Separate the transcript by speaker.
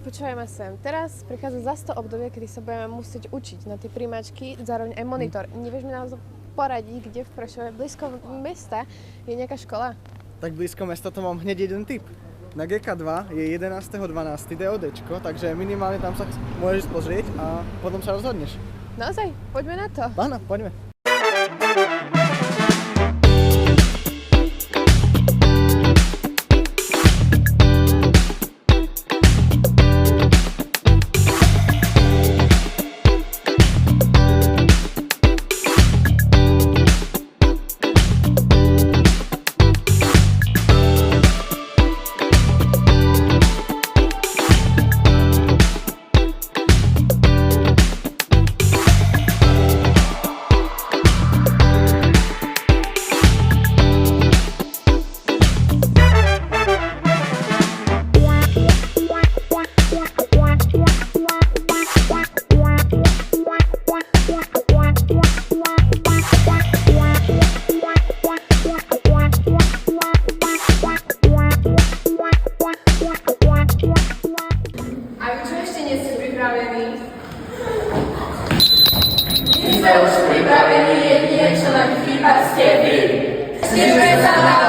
Speaker 1: Počúvaj ma sem. Teraz prichádza zase to obdobie, kedy sa budeme musieť učiť na tie príjmačky, zároveň aj monitor. Nevieš mi naozaj poradiť, kde v Prešove, blízko mesta, je nejaká škola?
Speaker 2: Tak blízko mesta to mám hneď jeden tip. Na GK2 je 11.12. DODčko, takže minimálne tam sa môžeš pozrieť a potom sa rozhodneš.
Speaker 1: Naozaj? Poďme na to.
Speaker 2: Áno, poďme.
Speaker 3: My sme už pripravení, jedine čo len chýba ste vy. Snižuje sa na